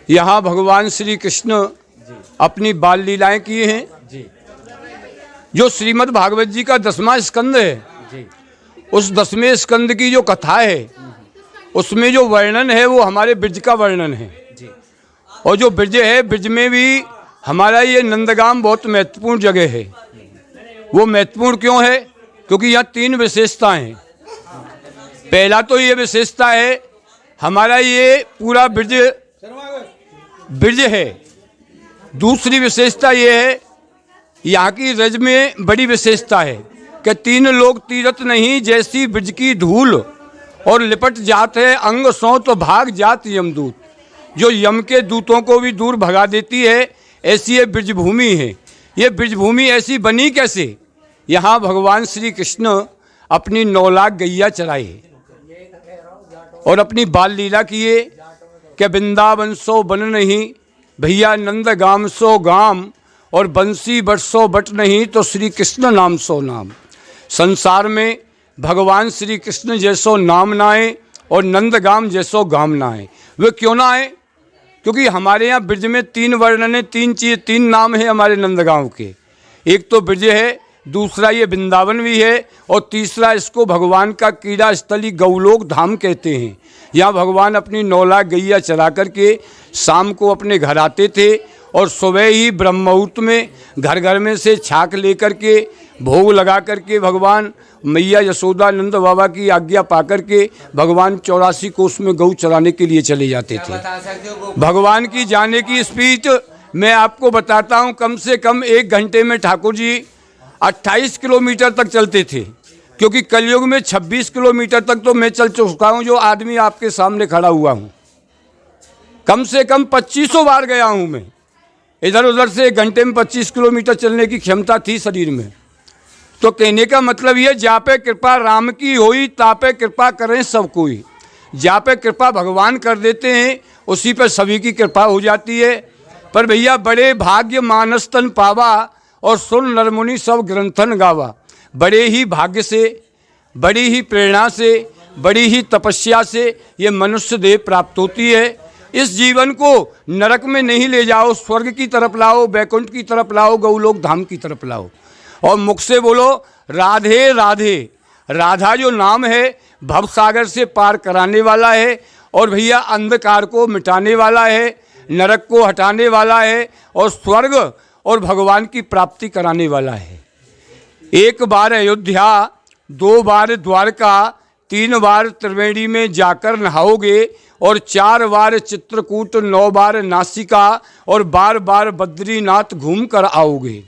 यहाँ भगवान श्री कृष्ण अपनी बाल लीलाएं किए हैं। जो श्रीमद् भागवत जी का 10वां स्कंद है, उस 10वें स्कंद की जो कथा है उसमें जो वर्णन है वो हमारे ब्रज का वर्णन है। और जो ब्रज है, ब्रज में भी हमारा ये नंदगाम बहुत महत्वपूर्ण जगह है। वो महत्वपूर्ण क्यों है? क्योंकि यहाँ 3 विशेषताएं हैं। पहला तो ये विशेषता है, हमारा ये पूरा ब्रज है। दूसरी विशेषता ये है, यहाँ की रज में बड़ी विशेषता है कि 3 लोग तीरथ नहीं, जैसी ब्रज की धूल और लिपट जात है अंग सौ तो भाग जात यमदूत। जो यम के दूतों को भी दूर भगा देती है, ऐसी ये ब्रजभूमि है। ये ब्रजभूमि ऐसी बनी कैसे? यहाँ भगवान श्री कृष्ण अपनी 9 लाख गैया चराए और अपनी बाल लीला किए कि वृंदावन सो बन नहीं भैया, नंद गाम सो गाम, और बंसी बट सो बट नहीं तो श्री कृष्ण नाम सो नाम। संसार में भगवान श्री कृष्ण जैसो नाम ना आए और नंदगाम जैसो गाम ना आए। वे क्यों ना आए? क्योंकि हमारे यहाँ ब्रज में 3 वर्णन है, 3 नाम है हमारे नंदगांव के। एक तो ब्रज है, दूसरा ये वृंदावन भी है, और तीसरा इसको भगवान का क्रीड़ा स्थली गौलोक धाम कहते हैं। यहाँ भगवान अपनी 9 लाख गैया चरा करके शाम को अपने घर आते थे और सुबह ही ब्रह्म मुहूर्त में घर घर में से छाक लेकर के भोग लगा करके भगवान मैया यशोदा नंद बाबा की आज्ञा पाकर के भगवान 84 कोस में गऊ चराने के लिए चले जाते थे। भगवान की जाने की स्पीड मैं आपको बताता हूँ, कम से कम 1 घंटे में ठाकुर जी 28 किलोमीटर तक चलते थे। क्योंकि कलयुग में 26 किलोमीटर तक तो मैं चल चुका हूँ, जो आदमी आपके सामने खड़ा हुआ हूँ। कम से कम 2500 बार गया हूँ मैं। इधर उधर से 1 घंटे में 25 किलोमीटर चलने की क्षमता थी शरीर में। तो कहने का मतलब ये, जा पे कृपा राम की होई तापे कृपा करें सब कोई। जा पे कृपा भगवान कर देते हैं, उसी पर सभी की कृपा हो जाती है। पर भैया बड़े भाग्य मानस तन पावा और सुन नरमुनि सब ग्रंथन गावा। बड़े ही भाग्य से, बड़ी ही प्रेरणा से, बड़ी ही तपस्या से ये मनुष्य देह प्राप्त होती है। इस जीवन को नरक में नहीं ले जाओ, स्वर्ग की तरफ लाओ, बैकुंठ की तरफ लाओ, गौलोक धाम की तरफ लाओ। और मुख से बोलो राधे राधे। राधा जो नाम है भव सागर से पार कराने वाला है, और भैया अंधकार को मिटाने वाला है, नरक को हटाने वाला है, और स्वर्ग और भगवान की प्राप्ति कराने वाला है। 1 बार अयोध्या, 2 बार द्वारका, 3 बार त्रिवेणी में जाकर नहाओगे, और 4 बार चित्रकूट, 9 बार नासिका, और बार बार बद्रीनाथ घूम कर आओगे।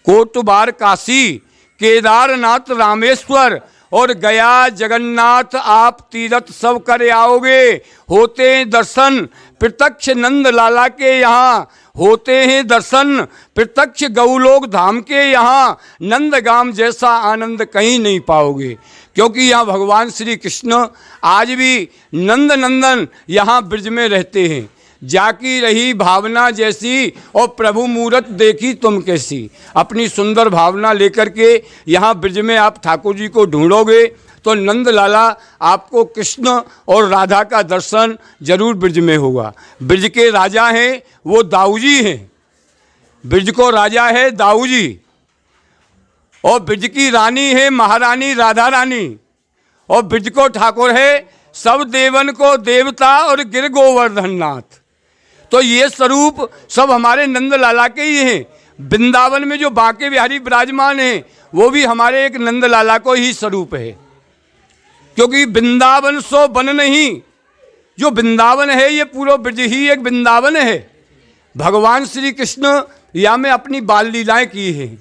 कोट बार काशी, केदारनाथ, रामेश्वर और गया जगन्नाथ आप तीर्थ सब कर आओगे। होते हैं दर्शन प्रत्यक्ष नंद लाला के यहाँ, होते हैं दर्शन प्रत्यक्ष गौलोक धाम के यहाँ। नंदगाम जैसा आनंद कहीं नहीं पाओगे, क्योंकि यहाँ भगवान श्री कृष्ण आज भी नंद नंदन यहाँ ब्रज में रहते हैं। जाकी रही भावना जैसी और प्रभु मूरत देखी तुम कैसी। अपनी सुंदर भावना लेकर के यहाँ ब्रज में आप ठाकुर जी को ढूंढोगे तो नंद लाला आपको कृष्ण और राधा का दर्शन जरूर ब्रज में होगा। ब्रज के राजा हैं वो दाऊ जी हैं। ब्रज को राजा है दाऊ जी, और ब्रज की रानी है महारानी राधा रानी, और ब्रज को ठाकुर है सब देवन को देवता और गिर गोवर्धन नाथ। तो ये स्वरूप सब हमारे नंद लाला के ही हैं। वृंदावन में जो बांके बिहारी विराजमान हैं वो भी हमारे एक नंद लाला को ही स्वरूप है। क्योंकि वृंदावन सो बन नहीं, जो वृंदावन है ये पूरा ब्रज ही एक वृंदावन है। भगवान श्री कृष्ण या में अपनी बाल लीलाएं की हैं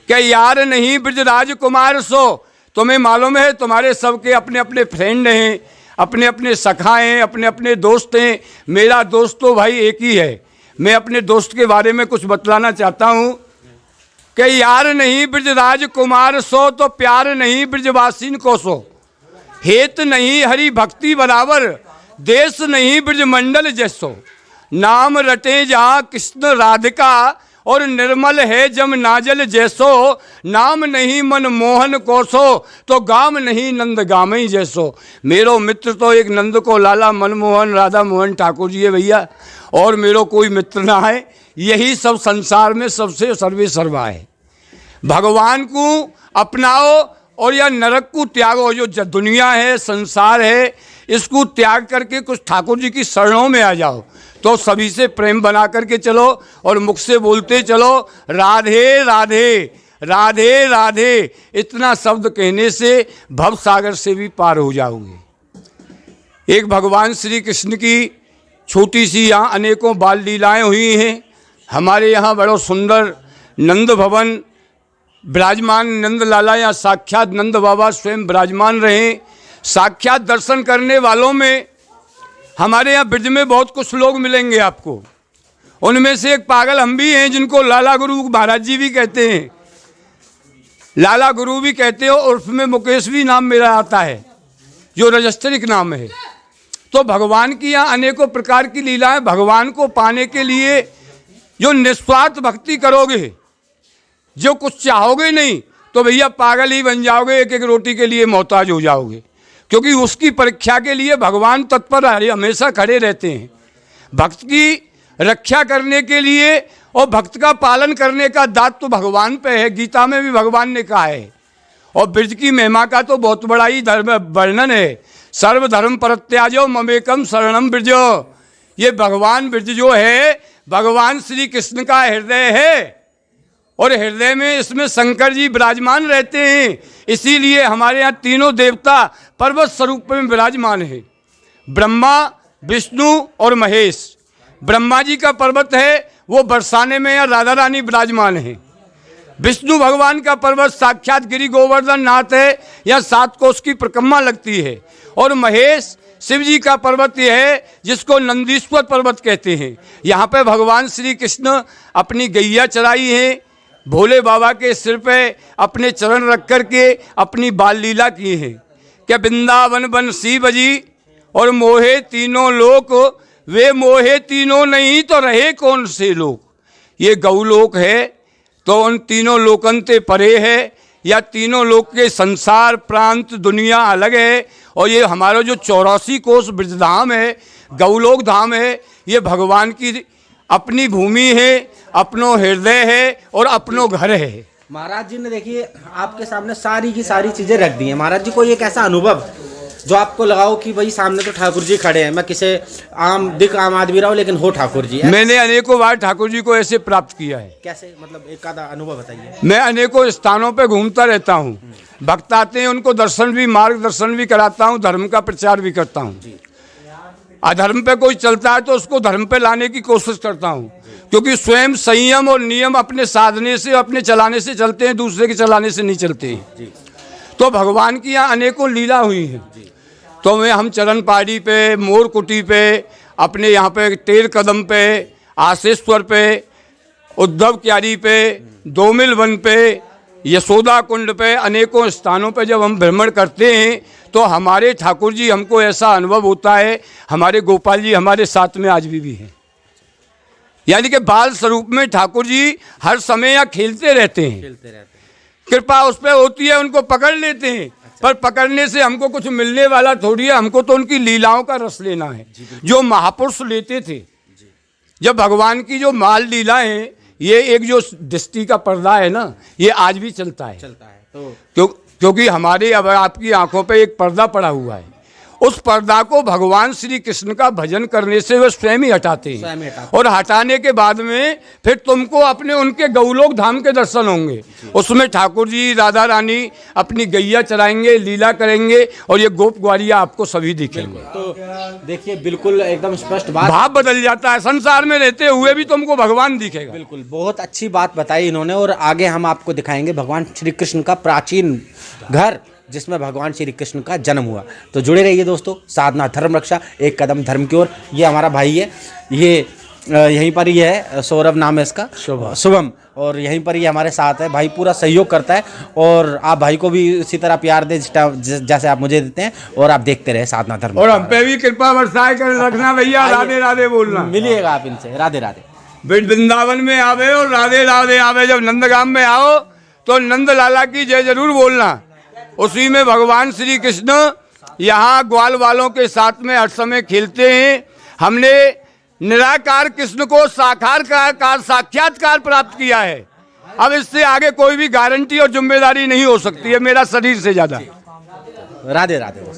कि यार नहीं ब्रजराज कुमार सो। तुम्हें मालूम है तुम्हारे सबके अपने अपने फ्रेंड हैं, अपने अपने सखा हैं, अपने अपने दोस्त हैं। मेरा दोस्त तो भाई एक ही है। मैं अपने दोस्त के बारे में कुछ बतलाना चाहता हूँ कि यार नहीं ब्रजराज कुमार सो तो प्यार नहीं ब्रजवासीन को सो। हेत नहीं हरि भक्ति बराबर, देश नहीं ब्रजमंडल जैसो। नाम रटे जहाँ कृष्ण राधिका और निर्मल है जम नाजल जैसो। नाम नहीं मन मोहन कोसो तो गाम नहीं नंद गामई जैसो। मेरो मित्र तो एक नंद को लाला मनमोहन राधा मोहन ठाकुर जी है भैया। और मेरो कोई मित्र ना है, यही सब संसार में सबसे सर्वे सर्वा है। भगवान को अपनाओ और यह नरक को त्यागो। जो दुनिया है, संसार है, इसको त्याग करके कुछ ठाकुर जी की शरणों में आ जाओ, तो सभी से प्रेम बना करके चलो और मुख से बोलते चलो राधे राधे राधे राधे। इतना शब्द कहने से भव सागर से भी पार हो जाओगे। एक भगवान श्री कृष्ण की छोटी सी यहाँ अनेकों बाल लीलाएँ हुई हैं। हमारे यहाँ बड़ा सुंदर नंद भवन विराजमान, नंद लाला या साक्षात नंद बाबा स्वयं विराजमान रहे। साक्षात दर्शन करने वालों में हमारे यहाँ ब्रज में बहुत कुछ लोग मिलेंगे आपको। उनमें से एक पागल हम भी हैं, जिनको लाला गुरु महाराज जी भी कहते हैं, लाला गुरु भी कहते हो, और उसमें मुकेश भी नाम मेरा आता है, जो रजिस्ट्रिक नाम है। तो भगवान की यहाँ अनेकों प्रकार की लीलाएं। भगवान को पाने के लिए जो निस्वार्थ भक्ति करोगे, जो कुछ चाहोगे नहीं, तो भैया पागल ही बन जाओगे, एक एक रोटी के लिए मोहताज हो जाओगे। क्योंकि उसकी परीक्षा के लिए भगवान तत्पर हमेशा खड़े रहते हैं। भक्त की रक्षा करने के लिए और भक्त का पालन करने का दायित्व तो भगवान पे है। गीता में भी भगवान ने कहा है। और ब्रज की महिमा का तो बहुत बड़ा ही धर्म वर्णन है। सर्वधर्म परित्याजो ममेकम शरणम ब्रजो। ये भगवान ब्रज जो है, भगवान श्री कृष्ण का हृदय है, और हृदय में इसमें शंकर जी विराजमान रहते हैं। इसीलिए हमारे यहाँ तीनों देवता पर्वत स्वरूप में विराजमान है, ब्रह्मा, विष्णु और महेश। ब्रह्मा जी का पर्वत है, वो बरसाने में या राधा रानी विराजमान है। विष्णु भगवान का पर्वत साक्षात गिरि गोवर्धन नाथ है, या 7 कोस की परिक्रमा लगती है। और महेश शिव जी का पर्वत यह है, जिसको नंदीश्वर पर्वत कहते हैं। यहाँ पे भगवान श्री कृष्ण अपनी गैया चराई है, भोले बाबा के सिर पे अपने चरण रख कर के अपनी बाल लीला की है। क्या वृंदावन बंसी बजी और मोहे तीनों लोक, वे मोहे तीनों नहीं तो रहे कौन से लोक। ये गौलोक है, तो उन तीनों लोकन ते परे है, या तीनों लोक के संसार प्रांत दुनिया अलग है। और ये हमारा जो 84 कोस ब्रजधाम है, गौलोक धाम है, ये भगवान की अपनी भूमि है, अपनो हृदय है और अपनो घर है। महाराज जी ने देखिए आपके सामने सारी की सारी चीजें रख दी हैं। महाराज जी, कोई एक ऐसा अनुभव जो आपको लगाओ कि भाई सामने तो ठाकुर जी खड़े हैं, मैं किसी आम आदमी रहा हूँ लेकिन हो ठाकुर जी है। मैंने अनेकों बार ठाकुर जी को ऐसे प्राप्त किया है। कैसे, मतलब एक आधा अनुभव बताइए। मैं अनेकों स्थानों पे घूमता रहता हूँ, भक्त आते हैं, उनको दर्शन भी मार्गदर्शन भी कराता हूँ, धर्म का प्रचार भी करता हूँ। अधर्म पे कोई चलता है तो उसको धर्म पे लाने की कोशिश करता हूँ, क्योंकि स्वयं संयम और नियम अपने साधने से, अपने चलाने से चलते हैं, दूसरे के चलाने से नहीं चलते हैं। तो भगवान की यहाँ अनेकों लीला हुई हैं। तो हम चरण पहाड़ी पे, मोर कुटी पे, अपने यहाँ पे तेर कदम पे, आशेश्वर पे, उद्धव क्यारी पे, दोमिल वन पे, यशोदा कुंड पे, अनेकों स्थानों पे जब हम भ्रमण करते हैं तो हमारे ठाकुर जी, हमको ऐसा अनुभव होता है, हमारे गोपाल जी हमारे साथ में आज भी हैं। यानी कि बाल स्वरूप में ठाकुर जी हर समय यहाँ खेलते रहते हैं। कृपा उस पर होती है, उनको पकड़ लेते हैं। पर पकड़ने से हमको कुछ मिलने वाला थोड़ी है, हमको तो उनकी लीलाओं का रस लेना है, जो महापुरुष लेते थे। जब भगवान की जो माल लीला है, ये एक जो दृष्टि का पर्दा है ना, ये आज भी चलता है तो क्योंकि हमारे अब आपकी आंखों पे एक पर्दा पड़ा हुआ है। उस पर्दा को भगवान श्री कृष्ण का भजन करने से वे स्वयं ही हटाते हैं। और हटाने के बाद में फिर तुमको अपने उनके गौलोक धाम के दर्शन होंगे। उसमें ठाकुर जी, राधा रानी अपनी गैया चराएंगे, लीला करेंगे, और ये गोप ग्वालिया आपको सभी दिखेंगे। तो देखिए बिल्कुल एकदम स्पष्ट बात, भाव बदल जाता है। संसार में रहते हुए भी तुमको भगवान दिखेगा। बिल्कुल, बहुत अच्छी बात बताई इन्होंने। और आगे हम आपको दिखाएंगे भगवान श्री कृष्ण का प्राचीन घर, जिसमें भगवान श्री कृष्ण का जन्म हुआ। तो जुड़े रहिए दोस्तों, साधना धर्म रक्षा, एक कदम धर्म की ओर। ये हमारा भाई है, ये यहीं पर ही है, सौरभ नाम है इसका, शुभम, और यहीं पर ही हमारे साथ है। भाई पूरा सहयोग करता है, और आप भाई को भी इसी तरह प्यार दे जैसे आप मुझे देते हैं, और आप देखते रहे साधना धर्म। और हम पे भी कृपा बरसाए कर रखना भैया। राधे राधे बोलना, मिलिएगा आप इनसे। राधे राधे। वृंदावन में आवे और राधे राधे आवे। जब नंदगाम में आओ तो नंद लाला की जय जरूर बोलना। उसी में भगवान श्री कृष्ण यहाँ ग्वाल वालों के साथ में हर समय खेलते हैं। हमने निराकार कृष्ण को साकार का साक्षात्कार प्राप्त किया है। अब इससे आगे कोई भी गारंटी और जिम्मेदारी नहीं हो सकती है मेरा शरीर से ज्यादा। राधे राधे दोस्तों।